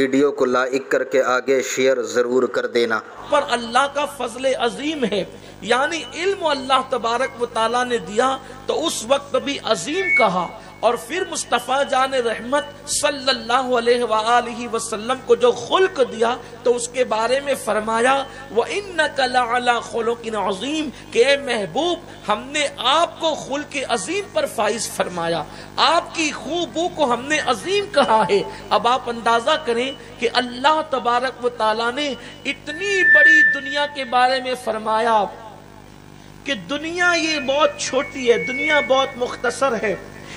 Video کو like کر کے آگے شیئر ضرور کر دینا۔ پر اللہ کا فضل عظیم ہے، یعنی علم اللہ تبارک و تعالیٰ نے دیا تو اس وقت بھی عظیم کہا، اور پھر مصطفیٰ جان رحمت صلی اللہ علیہ وآلہ وسلم کو جو خلق دیا تو اس کے بارے میں فرمایا وَإِنَّكَ لَعَلَىٰ خُلُقٍ عَظِيمٍ کہ اے محبوب ہم نے آپ کو خلق عظیم پر فائز فرمایا، آپ کی خوبو کو ہم نے عظیم کہا ہے۔ اب آپ اندازہ کریں کہ اللہ تبارک و تعالیٰ نے اتنی بڑی دنیا کے بارے میں فرمایا کہ دنیا یہ بہت چھوٹی ہے، دنیا بہت مختصر ہے،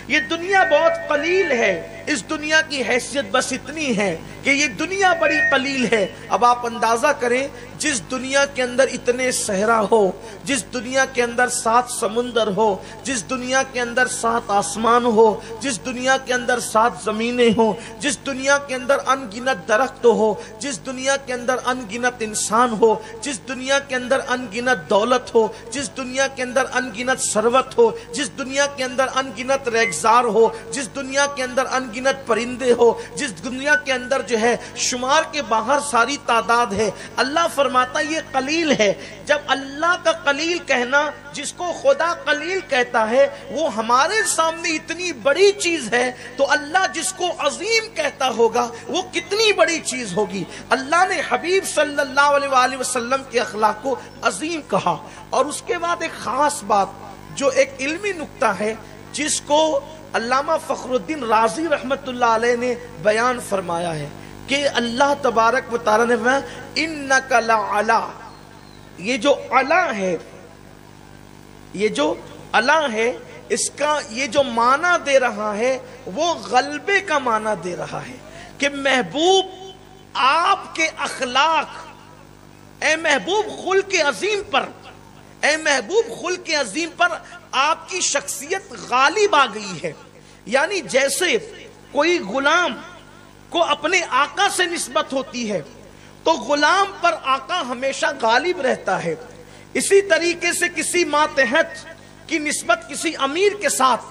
یہ دنیا بہت قلیل ہے، اس دنیا کی حیثیت بس اتنی ہے کہ یہ دنیا بڑی قلیل ہے۔ اب آپ اندازہ کریں جس دنیا کے اندر اتنے صحرا ہو، جس دنیا کے اندر 7 سمندر ہو، جس دنیا کے اندر 7 آسمان ہو، جس دنیا کے اندر 7 زمینیں ہو، جس دنیا کے اندر ان گنت درخت ہو، جس دنیا کے اندر ان گنت انسان ہو، جس دنیا کے اندر ان گنت دولت ہو، جس دنیا کے اندر ان گنت ثروت ہو، جس دنیا کے اندر ان گنت ریگزار ہو، جس دنیا کے اندر ان گنت پرندے ہو، جس دنیا کے اندر جو ہے شمار کے باہر ساری تعداد ہے، اللہ فرماتا یہ قلیل ہے۔ جب اللہ کا قلیل کہنا جس کو خدا قلیل کہتا ہے وہ ہمارے سامنے اتنی بڑی چیز ہے تو اللہ جس کو عظیم کہتا ہوگا وہ کتنی بڑی چیز ہوگی۔ اللہ نے حبیب صلی اللہ علیہ وآلہ وسلم کے اخلاق کو عظیم کہا، اور اس کے بعد ایک خاص بات جو ایک علمی نکتہ ہے جس کو علامہ فخر الدین رازی رحمت اللہ علیہ نے بیان فرمایا ہے کہ اللہ تبارک و تعالیٰ نے فرمایا اِنَّكَ لَعَلَىٰ، یہ جو علا ہے، یہ جو علا ہے اس کا یہ جو معنی دے رہا ہے وہ غلبے کا معنی دے رہا ہے کہ محبوب آپ کے اخلاق، اے محبوب خلق عظیم پر، اے محبوب خلق عظیم پر آپ کی شخصیت غالب آ گئی ہے۔ یعنی جیسے کوئی غلام کو اپنے آقا سے نسبت ہوتی ہے تو غلام پر آقا ہمیشہ غالب رہتا ہے، اسی طریقے سے کسی ماتحت کی نسبت کسی امیر کے ساتھ،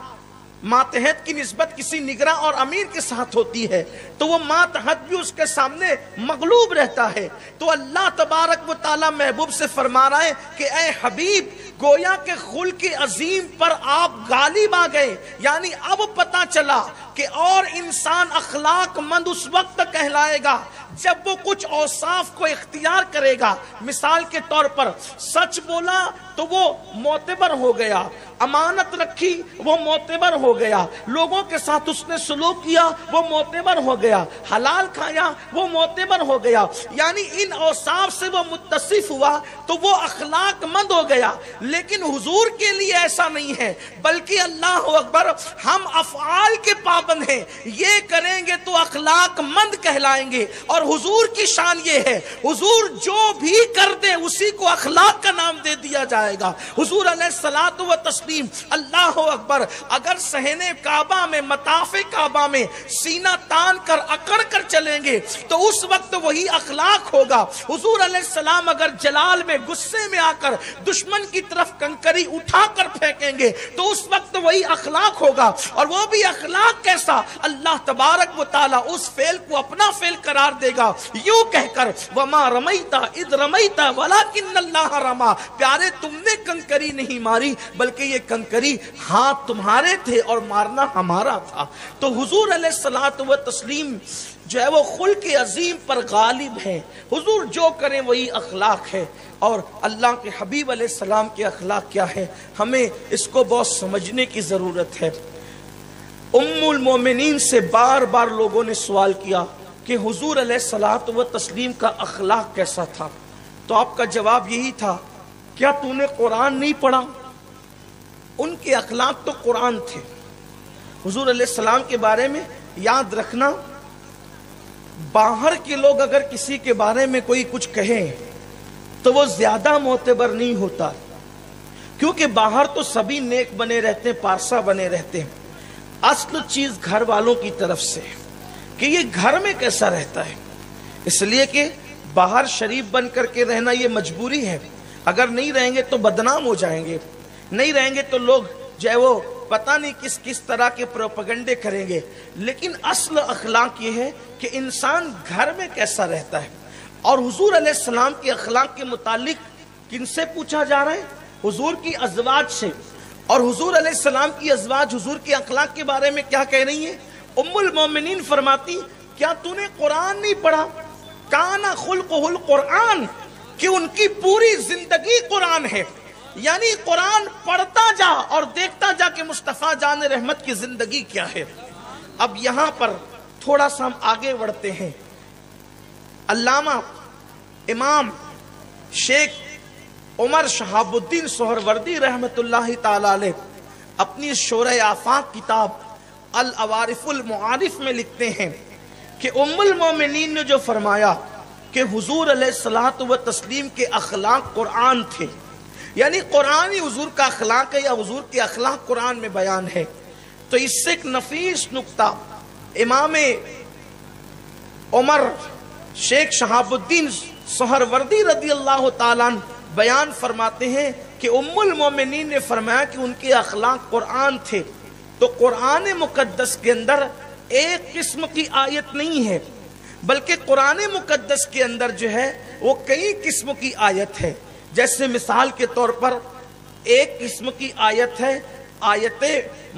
ماتحت کی نسبت کسی نگراں اور امیر کے ساتھ ہوتی ہے تو وہ ماتحت بھی اس کے سامنے مغلوب رہتا ہے۔ تو اللہ تبارک و تعالی محبوب سے فرما رہا ہے کہ اے حبیب گویا کہ خلق عظیم پر آپ غالب آ گئے، یعنی اب پتا چلا کہ اور انسان اخلاق مند اس وقت کہلائے گا جب وہ کچھ اوصاف کو اختیار کرے گا۔ مثال کے طور پر سچ بولا تو وہ معتبر ہو گیا، امانت رکھی وہ معتبر ہو گیا، لوگوں کے ساتھ اس نے سلوک کیا وہ معتبر ہو گیا، حلال کھایا وہ معتبر ہو گیا، یعنی ان اوصاف سے وہ متصف ہوا تو وہ اخلاق مند ہو گیا۔ لیکن حضور کے لیے ایسا نہیں ہے، بلکہ اللہ اکبر ہم افعال کے پابند ہیں، یہ کریں گے تو اخلاق مند کہلائیں گے، اور حضور کی شان یہ ہے حضور جو بھی کر دے اسی کو اخلاق کا نام دے دیا جائے گا۔ حضور علیہ الصلوۃ والتسلیم اللہ اکبر اگر صحن کعبہ میں مطاف کعبہ میں سینہ تان کر اکڑ کر چلیں گے تو اس وقت وہی اخلاق ہوگا۔ حضور علیہ السلام اگر جلال میں غصے میں آ کر دشمن کی طرف کنکری اٹھا کر پھینکیں گے تو اس وقت وہی اخلاق ہوگا، اور وہ بھی اخلاق کیسا؟ اللہ تبارک و تعالی اس فعل کو اپنا فعل قرار دے گا یوں کہہ کر وَمَا رَمَيْتَ إِذْ رَمَيْتَ وَلَكِنَّ اللَّهَ رَمَا، پیارے تم نے کنکری نہیں ماری بلکہ یہ کنکری ہاتھ تمہارے تھے اور مارنا ہمارا تھا۔ تو حضور علیہ الصلوۃ والتسلیم جو ہے وہ خلق عظیم پر غالب ہے، حضور جو کریں وہی اخلاق ہے، اور اللہ کے حبیب علیہ السلام کے اخلاق کیا ہے ہمیں اس کو بہت سمجھنے کی ضرورت ہے۔ ام المومنین سے بار بار لوگوں نے سوال کیا کہ حضور علیہ الصلوۃ والتسلیم کا اخلاق کیسا تھا، تو آپ کا جواب یہی تھا کیا تو نے قرآن نہیں پڑھا؟ ان کے اخلاق تو قرآن تھے۔ حضور علیہ السلام کے بارے میں یاد رکھنا، باہر کے لوگ اگر کسی کے بارے میں کوئی کچھ کہیں تو وہ زیادہ معتبر نہیں ہوتا، کیونکہ باہر تو سبھی نیک بنے رہتے ہیں، پارسا بنے رہتے ہیں۔ اصل چیز گھر والوں کی طرف سے کہ یہ گھر میں کیسا رہتا ہے، اس لیے کہ باہر شریف بن کر کے رہنا یہ مجبوری ہے، اگر نہیں رہیں گے تو بدنام ہو جائیں گے، نہیں رہیں گے تو لوگ جو ہے وہ پتہ نہیں کس کس طرح کے پروپیگنڈے کریں گے، لیکن اصل اخلاق یہ ہے کہ انسان گھر میں کیسا رہتا ہے۔ اور حضور علیہ السلام کے اخلاق کے متعلق کن سے پوچھا جا رہا ہے؟ حضور کی ازواج سے۔ اور حضور علیہ السلام کی ازواج حضور کے اخلاق کے بارے میں کیا کہہ رہی ہیں؟ ام المومنین فرماتی کیا تو نے قرآن نہیں پڑھا؟ کانا خلقہ القرآن، کہ ان کی پوری زندگی قرآن ہے، یعنی قرآن پڑھتا جا اور دیکھتا جا کہ مصطفیٰ جان رحمت کی زندگی کیا ہے۔ اب یہاں پر تھوڑا سا ہم آگے بڑھتے ہیں۔ علامہ امام شیخ عمر شہاب الدین سہروردی رحمت اللہ تعالی علیہ اپنی شورۂ آفاق کتاب العوارف المعارف میں لکھتے ہیں کہ ام المومنین نے جو فرمایا کہ حضور علیہ الصلوۃ والتسلیم کے اخلاق قرآن تھے، یعنی قرآن ہی حضور کا اخلاق ہے یا حضور کے اخلاق قرآن میں بیان ہے، تو اس سے ایک نفیس نکتہ امام عمر شیخ شہاب الدین سہروردی رضی اللہ تعالیٰ عنہ بیان فرماتے ہیں کہ ام المومنین نے فرمایا کہ ان کے اخلاق قرآن تھے۔ تو قرآن مقدس کے اندر ایک قسم کی آیت نہیں ہے، بلکہ قرآن مقدس کے اندر جو ہے وہ کئی قسم کی آیت ہے۔ جیسے مثال کے طور پر ایک قسم کی آیت ہے آیت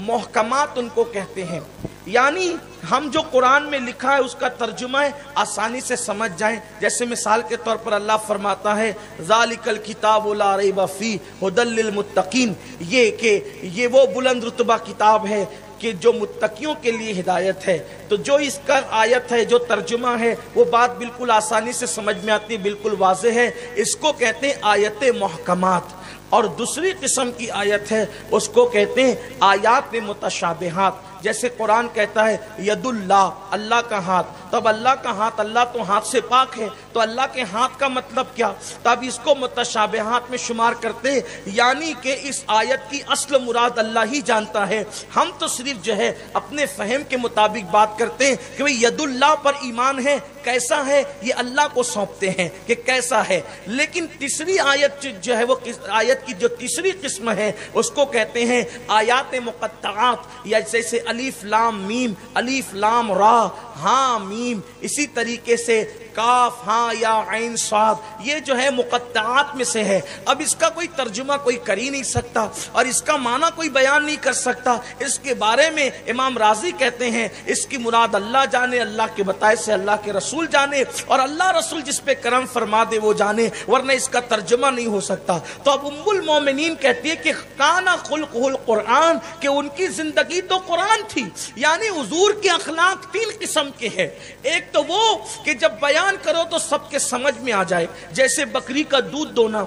محکمات ان کو کہتے ہیں، یعنی ہم جو قرآن میں لکھا ہے اس کا ترجمہ ہے آسانی سے سمجھ جائیں۔ جیسے مثال کے طور پر اللہ فرماتا ہے ذالک الکتاب لا ریب فیہ ھدی للمتقین، یہ کہ یہ وہ بلند رتبہ کتاب ہے کہ جو متقیوں کے لیے ہدایت ہے۔ تو جو اس کا آیت ہے، جو ترجمہ ہے، وہ بات بالکل آسانی سے سمجھ میں آتی ہے، بالکل واضح ہے، اس کو کہتے ہیں آیت محکمات۔ اور دوسری قسم کی آیت ہے اس کو کہتے ہیں آیات متشابہات۔ جیسے قرآن کہتا ہے ید اللہ، اللہ کا ہاتھ، تب اللہ کا ہاتھ، اللہ تو ہاتھ سے پاک ہے، تو اللہ کے ہاتھ کا مطلب کیا؟ تب اس کو متشابہات میں شمار کرتے ہیں، یعنی کہ اس آیت کی اصل مراد اللہ ہی جانتا ہے، ہم تو صرف جو ہے اپنے فہم کے مطابق بات کرتے ہیں کہ بھئی ید اللہ پر ایمان ہے، کیسا ہے یہ اللہ کو سونپتے ہیں کہ کیسا ہے۔ لیکن تیسری آیت جو ہے وہ آیت کی جو تیسری قسم ہے اس کو کہتے ہیں آیات مقطعات، یا جیسے الف لام میم، الف لام را، ہاں میم، اسی طریقے سے کاف ہاں یا عین صاد، یہ جو ہے مقطعات میں سے ہے۔ اب اس کا کوئی ترجمہ کوئی کر ہی نہیں سکتا اور اس کا معنی کوئی بیان نہیں کر سکتا۔ اس کے بارے میں امام راضی کہتے ہیں اس کی مراد اللہ جانے، اللہ کے بتائے سے اللہ کے رسول جانے، اور اللہ رسول جس پہ کرم فرما دے وہ جانے، ورنہ اس کا ترجمہ نہیں ہو سکتا۔ تو اب ام المومنین کہتی ہے کہ کانا خلقہ القرآن، کہ ان کی زندگی تو قرآن تھی، یعنی حضور کے اخلاق تین قسم کے ہیں۔ ایک تو وہ کہ جب بیان کرو تو سب کے سمجھ میں آ جائے، جیسے بکری کا دودھ دونا،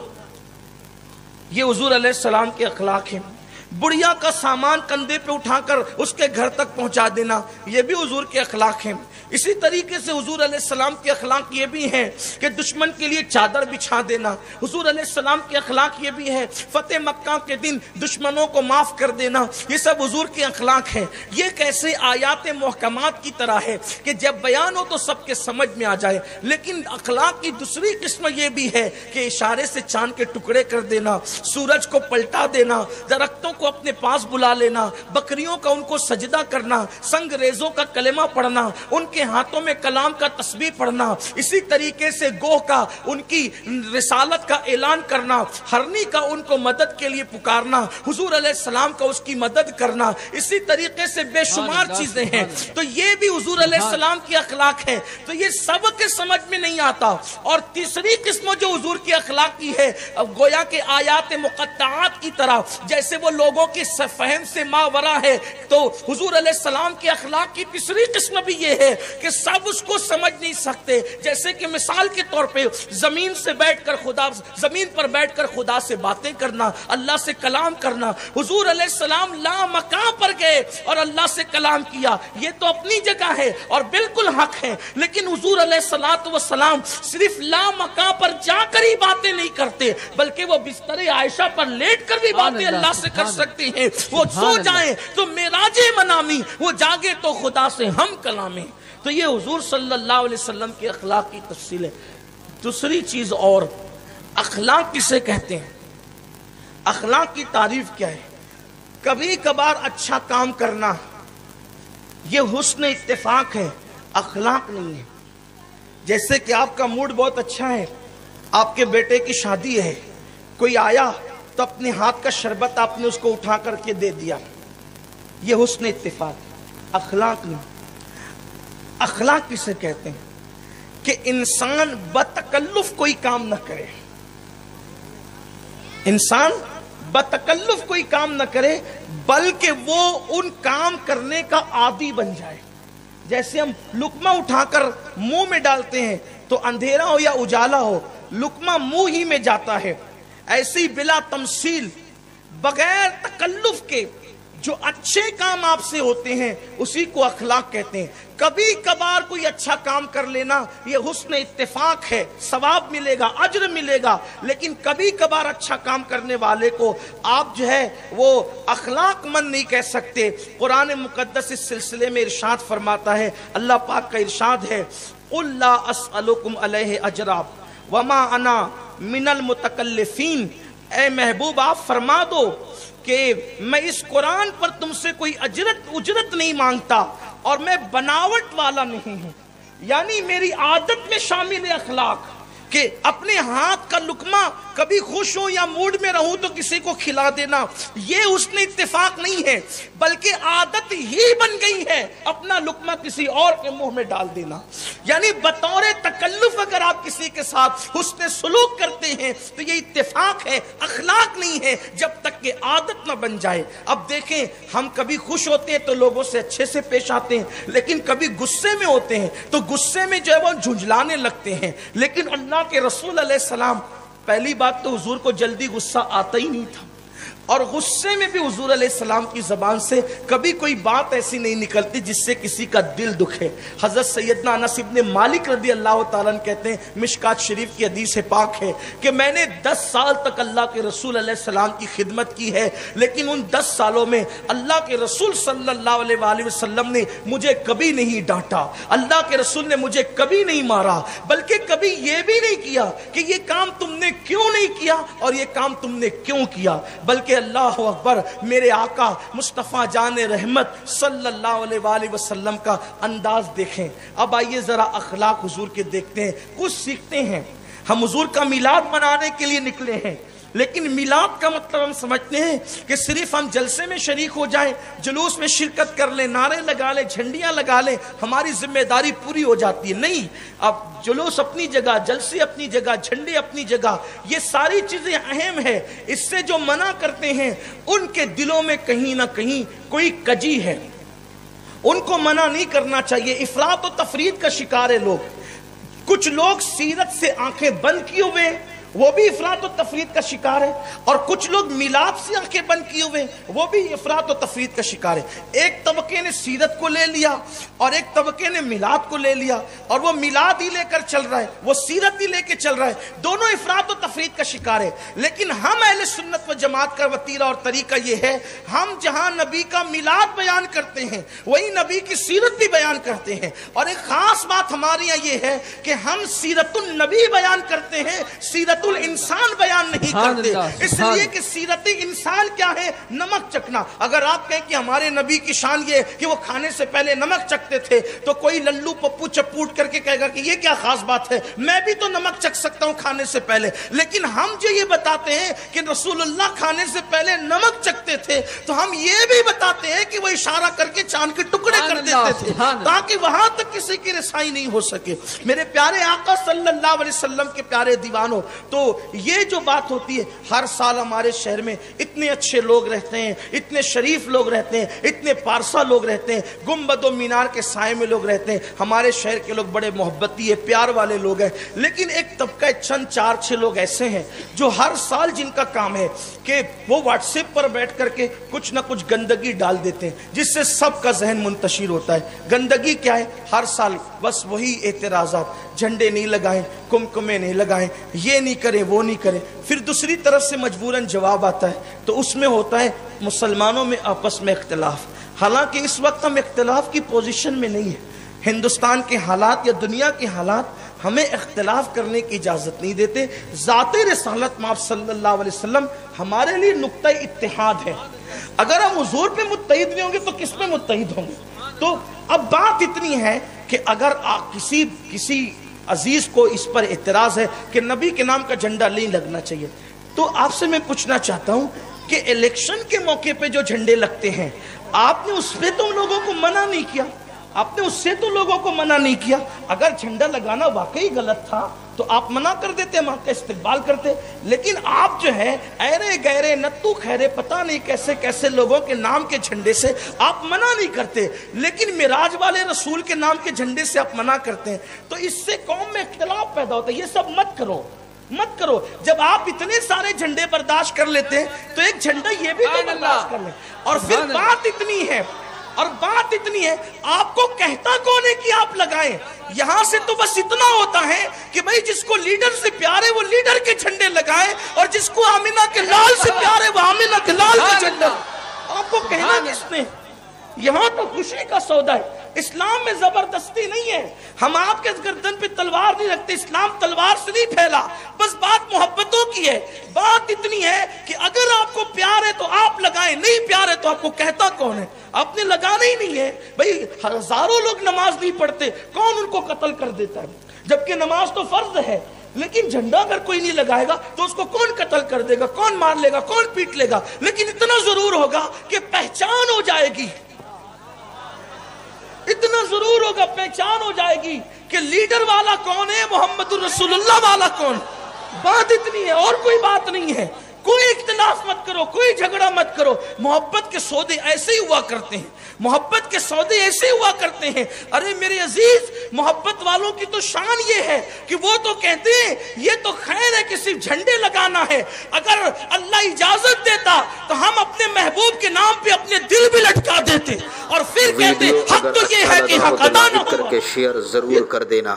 یہ حضور علیہ السلام کے اخلاق ہیں۔ بڑھیا کا سامان کندھے پہ اٹھا کر اس کے گھر تک پہنچا دینا، یہ بھی حضور کے اخلاق ہیں۔ اسی طریقے سے حضور علیہ السلام کے اخلاق یہ بھی ہیں کہ دشمن کے لیے چادر بچھا دینا، حضور علیہ السلام کے اخلاق یہ بھی ہے فتح مکہ کے دن دشمنوں کو معاف کر دینا، یہ سب حضور کے اخلاق ہیں۔ یہ کیسے آیات محکمات کی طرح ہے کہ جب بیان ہو تو سب کے سمجھ میں آ جائے۔ لیکن اخلاق کی دوسری قسم یہ بھی ہے کہ اشارے سے چاند کے ٹکڑے کر دینا، سورج کو پلٹا دینا، درختوں کو اپنے پاس بلا لینا، بکریوں کا ان کو سجدہ کرنا، سنگ ریزوں کا کلمہ پڑھنا، ان کے ہاتھوں میں کلام کا تسبیح پڑھنا، اسی طریقے سے گوہ کا ان کی رسالت کا اعلان کرنا، ہرنی کا ان کو مدد کے لیے پکارنا، حضور علیہ السلام کا اس کی مدد کرنا، اسی طریقے سے بے شمار چیزیں ہیں۔ تو یہ بھی حضور علیہ السلام کی اخلاق ہے۔ تو یہ سب کے سمجھ میں نہیں آتا۔ اور تیسری قسم جو حضور کی اخلاق کی ہے، گویا کہ آیات مقطعات کی طرح، جیسے وہ لوگوں کی فہم سے ماورا ہے، تو حضور علیہ السلام کے اخلاق کی تیسری قسم بھی یہ ہے کہ سب اس کو سمجھ نہیں سکتے۔ جیسے کہ مثال کے طور پہ زمین پر بیٹھ کر خدا سے باتیں کرنا، اللہ سے کلام کرنا۔ حضور علیہ السلام لا مکان پر گئے اور اللہ سے کلام کیا، یہ تو اپنی جگہ ہے اور بالکل حق ہے، لیکن حضور علیہ السلام صرف لا مکان پر جا کر ہی باتیں نہیں کرتے، بلکہ وہ بستر عائشہ پر لیٹ کر بھی باتیں اللہ سے کر سکتے ہیں۔ وہ سو جائیں تو معراج منامی، وہ جاگے تو خدا سے ہم کلامیں۔ تو یہ حضور صلی اللہ علیہ وسلم کے اخلاق کی تفصیل ہے۔ دوسری چیز اور، اخلاق کسے کہتے ہیں؟ اخلاق کی تعریف کیا ہے؟ کبھی کبھار اچھا کام کرنا یہ حسن اتفاق ہے، اخلاق نہیں ہے۔ جیسے کہ آپ کا موڈ بہت اچھا ہے، آپ کے بیٹے کی شادی ہے، کوئی آیا تو اپنے ہاتھ کا شربت آپ نے اس کو اٹھا کر کے دے دیا، یہ حسن اتفاق، اخلاق نہیں۔ اخلاق کسے کہتے ہیں؟ کہ انسان بتکلف کوئی کام نہ کرے، انسان بتکلف کوئی کام نہ کرے، بلکہ وہ ان کام کرنے کا عادی بن جائے۔ جیسے ہم لقمہ اٹھا کر منہ میں ڈالتے ہیں تو اندھیرا ہو یا اجالا ہو لقمہ منہ ہی میں جاتا ہے، ایسی بلا تمثیل بغیر تکلف کے جو اچھے کام آپ سے ہوتے ہیں اسی کو اخلاق کہتے ہیں۔ کبھی کبھار کوئی اچھا کام کر لینا یہ حسن اتفاق ہے، ثواب ملے گا، اجر ملے گا، لیکن کبھی کبھار اچھا کام کرنے والے کو آپ جو ہے وہ اخلاق مند نہیں کہہ سکتے۔ قرآن مقدس اس سلسلے میں ارشاد فرماتا ہے، اللہ پاک کا ارشاد ہے، قُلْ لَا أَسْأَلُكُمْ عَلَيْهِ أَجْرًا وَمَا أَنَا مِنَ الْمُتَكَلِّفِينَ۔ اے محبوب آپ فرما دو کہ میں اس قرآن پر تم سے کوئی اجرت نہیں مانگتا اور میں بناوٹ والا نہیں ہوں، یعنی میری عادت میں شامل ہے اخلاق کہ اپنے ہاتھ کا لقمہ کبھی خوش ہوں یا موڈ میں رہوں تو کسی کو کھلا دینا، یہ حسن اتفاق نہیں ہے، بلکہ عادت ہی بن گئی ہے اپنا لقمہ کسی اور کے منہ میں ڈال دینا۔ یعنی بطور تکلف اگر آپ کسی کے ساتھ حسن سلوک کرتے ہیں تو یہ اتفاق ہے، اخلاق نہیں ہے، جب تک کہ عادت نہ بن جائے۔ اب دیکھیں، ہم کبھی خوش ہوتے ہیں تو لوگوں سے اچھے سے پیش آتے ہیں، لیکن کبھی غصے میں ہوتے ہیں تو غصے میں جو ہے وہ جھنجھلانے لگتے ہیں۔ لیکن اللہ کے رسول علیہ السلام، پہلی بات تو حضور کو جلدی غصہ آتا ہی نہیں تھا، اور غصے میں بھی حضور علیہ السلام کی زبان سے کبھی کوئی بات ایسی نہیں نکلتی جس سے کسی کا دل دکھے۔ حضرت سیدنا انس ابن مالک رضی اللہ تعالیٰ عنہ کہتے ہیں، مشکات شریف کی حدیث پاک ہے کہ میں نے 10 سال تک اللہ کے رسول علیہ السلام کی خدمت کی ہے، لیکن ان 10 سالوں میں اللہ کے رسول صلی اللہ علیہ وآلہ وسلم نے مجھے کبھی نہیں ڈانٹا، اللہ کے رسول نے مجھے کبھی نہیں مارا، بلکہ کبھی یہ بھی نہیں کیا کہ یہ کام تم نے کیوں نہیں کیا اور یہ کام تم نے کیوں کیا، بلکہ اللہ اکبر، میرے آقا مصطفیٰ جان رحمت صلی اللہ علیہ وآلہ وسلم کا انداز دیکھیں۔ اب آئیے ذرا اخلاق حضور کے دیکھتے ہیں، کچھ سیکھتے ہیں۔ ہم حضور کا میلاد منانے کے لیے نکلے ہیں، لیکن میلاد کا مطلب ہم سمجھتے ہیں کہ صرف ہم جلسے میں شریک ہو جائیں، جلوس میں شرکت کر لیں، نعرے لگا لیں، جھنڈیاں لگا لیں، ہماری ذمہ داری پوری ہو جاتی ہے۔ نہیں، اب جلوس اپنی جگہ، جلسے اپنی جگہ، جھنڈے اپنی جگہ، یہ ساری چیزیں اہم ہیں۔ اس سے جو منع کرتے ہیں ان کے دلوں میں کہیں نہ کہیں کوئی کجی ہے، ان کو منع نہیں کرنا چاہیے۔ افراط و تفریط کا شکار ہے لوگ، کچھ لوگ سیرت سے آنکھیں بند کیے ہوئے وہ بھی افراط و تفریط کا شکار ہے، اور کچھ لوگ میلاد سے آنکھیں بند کیے ہوئے وہ بھی افراط و تفریط کا شکار ہے۔ ایک طبقے نے سیرت کو لے لیا اور ایک طبقے نے میلاد کو لے لیا، اور وہ میلاد ہی لے کر چل رہا ہے، وہ سیرت ہی لے کے چل رہا ہے، دونوں افراط و تفریط کا شکار ہے۔ لیکن ہم اہل سنت و جماعت کا وتیرہ اور طریقہ یہ ہے، ہم جہاں نبی کا میلاد بیان کرتے ہیں وہی نبی کی سیرت بھی بیان کرتے ہیں، اور ایک خاص بات ہمارے یہاں یہ ہے کہ ہم سیرت النبی بیان کرتے ہیں، سیرت الانسان بیان نہیں کرتے، اس لیے کہ سیرت انسان کیا ہے؟ نمک چکھنا۔ اگر آپ کہیں کہ ہمارے نبی کی شان یہ کہ وہ کھانے سے پہلے نمک چکھتے تھے تو کوئی للو پپو چپوٹ کر کے کہے گا کہ یہ کیا خاص بات ہے، میں بھی تو نمک چکھ سکتا ہوں کھانے سے پہلے۔ لیکن ہم جو یہ بتاتے ہیں کہ رسول اللہ کھانے سے پہلے نمک چکھتے تھے تو ہم یہ بھی بتاتے ہیں کہ وہ اشارہ کر کے چاند کے ٹکڑے کر دیتے تھے تاکہ وہاں تک کسی کی رسائی نہیں ہو سکے۔ میرے پیارے آقا صلی اللہ علیہ وسلم کے پیارے دیوانوں، تو یہ جو بات ہوتی ہے، ہر سال ہمارے شہر میں اتنے اچھے لوگ رہتے ہیں، اتنے شریف لوگ رہتے ہیں، اتنے پارسا لوگ رہتے ہیں، گنبد و مینار کے سائے میں لوگ رہتے ہیں، ہمارے شہر کے لوگ بڑے محبتی ہے، پیار والے لوگ ہیں۔ لیکن ایک طبقہ چند 4-6 لوگ ایسے ہیں جو ہر سال جن کا کام ہے کہ وہ واٹس ایپ پر بیٹھ کر کے کچھ نہ کچھ گندگی ڈال دیتے ہیں جس سے سب کا ذہن منتشر ہوتا ہے۔ گندگی کیا ہے؟ ہر سال بس وہی اعتراضات، جھنڈے نہیں لگائیں، کمکمے نہیں لگائیں، یہ نہیں کریں، وہ نہیں کریں۔ پھر دوسری طرف سے مجبوراً جواب آتا ہے تو اس میں ہوتا ہے مسلمانوں میں آپس میں اختلاف۔ حالانکہ اس وقت ہم اختلاف کی پوزیشن میں نہیں ہیں، ہندوستان کے حالات یا دنیا کے حالات ہمیں اختلاف کرنے کی اجازت نہیں دیتے. ذات رسالت مآب صلی اللہ علیہ وسلم ہمارے لیے نقطہ اتحاد ہے. اگر ہم حضور پہ متحد نہیں ہوں گے تو کس پہ متحد ہوں گے؟ تو اب بات اتنی ہے کہ اگر کسی عزیز کو اس پر اعتراض ہے کہ نبی کے نام کا جھنڈا نہیں لگنا چاہیے، تو آپ سے میں پوچھنا چاہتا ہوں کہ الیکشن کے موقع پہ جو جھنڈے لگتے ہیں، آپ نے اس پہ تو لوگوں کو منع نہیں کیا، آپ نے اس سے تو لوگوں کو منع نہیں کیا. اگر جھنڈا لگانا واقعی غلط تھا تو آپ منع کر دیتے، وہاں کا استقبال کرتے. لیکن آپ جو ہے ایرے گہرے نتو خیرے پتہ نہیں کیسے کیسے لوگوں کے نام کے جھنڈے سے آپ منع نہیں کرتے، لیکن معراج والے رسول کے نام کے جھنڈے سے آپ منع کرتے ہیں. تو اس سے قوم میں اختلاف پیدا ہوتا ہے. یہ سب مت کرو، مت کرو. جب آپ اتنے سارے جھنڈے برداشت کر لیتے ہیں تو ایک جھنڈا یہ بھی تو برداشت کر لیں. اور پھر بات اتنی ہے آپ کو کہتا کون ہے کہ آپ لگائیں؟ یہاں سے تو بس اتنا ہوتا ہے کہ بھئی جس کو لیڈر سے پیار ہے وہ لیڈر کے جھنڈے لگائیں، اور جس کو آمینہ کے لال سے پیار ہے وہ آمینہ کے لال کا جھنڈا. آپ کو کہنا کس نے؟ یہاں تو خوشی کا سودا ہے. اسلام میں زبردستی نہیں ہے. ہم آپ کے گردن پہ تلوار نہیں رکھتے. اسلام تلوار سے نہیں پھیلا، بس بات محبتوں کی ہے. بات اتنی ہے کہ اگر آپ کو پیار ہے تو آپ لگائیں، نہیں پیار ہے تو آپ کو کہتا کون ہے؟ آپ نے لگانا ہی نہیں ہے. بھئی ہزاروں لوگ نماز نہیں پڑھتے، کون ان کو قتل کر دیتا ہے؟ جبکہ نماز تو فرض ہے. لیکن جھنڈا اگر کوئی نہیں لگائے گا تو اس کو کون قتل کر دے گا، کون مار لے گا، کون پیٹ لے گا؟ لیکن اتنا ضرور ہوگا کہ پہچان ہو جائے گی، اتنا ضرور ہوگا پہچان ہو جائے گی کہ لیڈر والا کون ہے، محمد الرسول اللہ والا کون. بات اتنی ہے اور کوئی بات نہیں ہے. کوئی اختلاف مت کرو، کوئی جھگڑا مت کرو. محبت کے سودے ایسے ہی ہوا کرتے ہیں، محبت کے سودے ایسے ہوا کرتے ہیں. ارے میرے عزیز، محبت والوں کی تو شان یہ ہے کہ وہ تو کہتے ہیں یہ تو خیر ہے کہ صرف جھنڈے لگانا ہے. اگر اللہ اجازت دیتا تو ہم اپنے محبوب کے نام پہ اپنے دل بھی لٹکا دیتے اور پھر کہتے حق تو یہ ہے کہ حق ادا نہ ہوا. شیئر ضرور کر دینا.